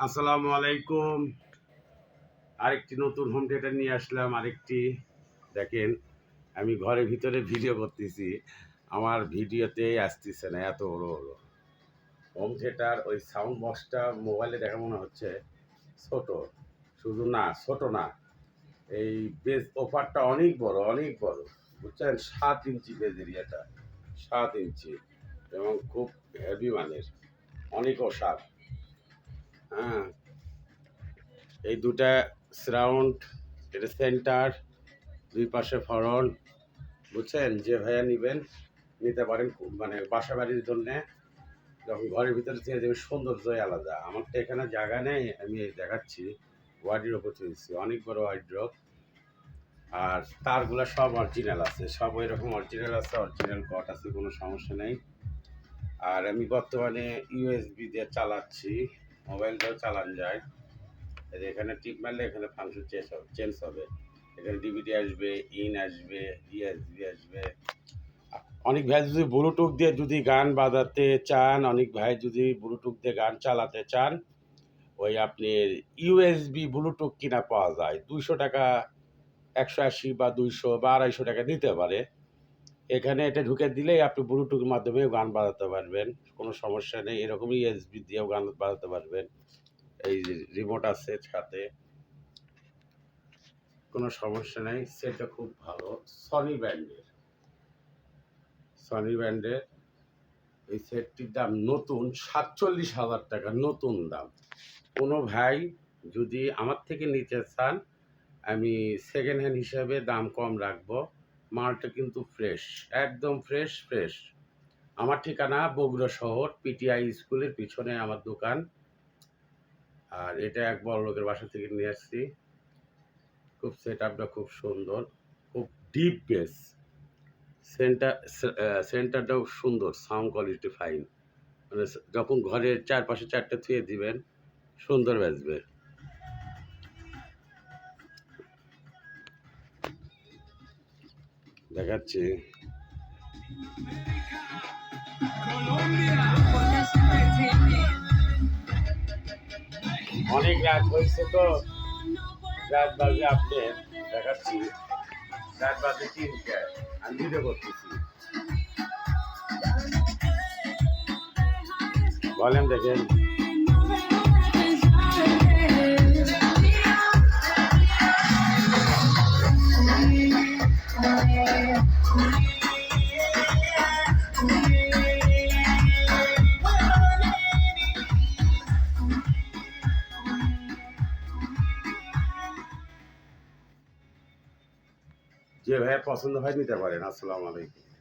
আসসালামু আলাইকুম। আরেকটি নতুন হোম থিয়েটার নিয়ে আসলাম। দেখেন, আমি ঘরের ভিতরে ভিডিও করতেছি, আমার ভিডিওতে আসতেছে না, এত বড় বড় হোম থিয়েটার। ওই সাউন্ড বক্সটা মোবাইলে দেখা মনে হচ্ছে ছোট, শুধু না ছোট না, এই বেজ ওপারটা অনেক বড়, অনেক বড়, বুঝছেন? 7 ইঞ্চি বেজ এরিয়াটা, 7 ইঞ্চি, এবং খুব হেভি মানের, অনেক ওসার। হ্যাঁ, এই দুটা সারাউন্ড, এটা সেন্টার, দুই পাশে ফরন, বুঝছেন? যে ভাইয়া নিবেন নিতে পারেন, মানে বাসা বাড়ির জন্যে। যখন ঘরের ভিতরে থেকে দেবে, সৌন্দর্যই আলাদা। আমার তো এখানে জায়গা নেই, আমি দেখাচ্ছি। ওয়ার্ড্রোব তুলছি, অনেক বড় ওয়ার্ড্রোব। আর তারগুলো সব অরিজিনাল আছে, সব ওই রকম অরিজিনাল আছে, অরিজিনাল কট আছে, কোনো সমস্যা নেই। আর আমি বর্তমানে ইউএসবি দিয়ে চালাচ্ছি, মোবাইলটাও চালানো যায়। এখানে টিপ মারলে এখানে ফাংশন চেঞ্জ হবে। এখানে ডিভিডি আসবে, ইন আসবে, ইউএসবি আসবে। অনেক ভাই যদি ব্লুটুথ দিয়ে যদি গান বাজাতে চান, অনেক ভাই যদি ব্লুটুথ দিয়ে গান চালাতে চান, ওই আপনি ইউএসবি ব্লুটুথ কিনা পাওয়া যায় 200 টাকা, 180 বা 200 বা 250 টাকা দিতে পারে। এখানে এটা ঢুকে দিলেই আপনি ব্লুটুথের মাধ্যমেও গান বাজাতে পারবেন, কোনো সমস্যা নেই। এরকম ইউএসবি দিয়েও গান বাজাতে পারবেন। এই রিমোট আছে সাথে, কোনো সমস্যা নেই। সেটটা খুব ভালো, সনি ব্র্যান্ডের। সনি ব্র্যান্ডের এই সেটটির দাম নতুন 47,000 টাকা, নতুন দাম। কোনো ভাই যদি আমার থেকে নিতে চান, আমি সেকেন্ড হ্যান্ড হিসাবে দাম কম রাখবো। মালটা কিন্তু ফ্রেশ, একদম ফ্রেশ ফ্রেশ। আমার ঠিকানা বগুড়া শহর, পিটিআই স্কুলের পিছনে আমার দোকান। আর এটা এক বড় লোকের বাসা থেকে নিয়ে আসছি। খুব সেট আপটা খুব সুন্দর, খুব ডিপ বেস। সেন্টারটাও সুন্দর, সাউন্ড কোয়ালিটি ফাইন। মানে যখন ঘরের চারপাশে চারটে থুয়ে দিবেন, সুন্দর বাজবে। দেখাচ্ছি। অনেক রাত হয়েছে তো, রাত বাজে আপনি, দেখাচ্ছি। রাত বাজে 3টে, আমি ভিডিও করতেছি। বলেন, দেখেন। যে ভাইয়ের পছন্দ হয় নিতে পারেন। আসসালামু আলাইকুম।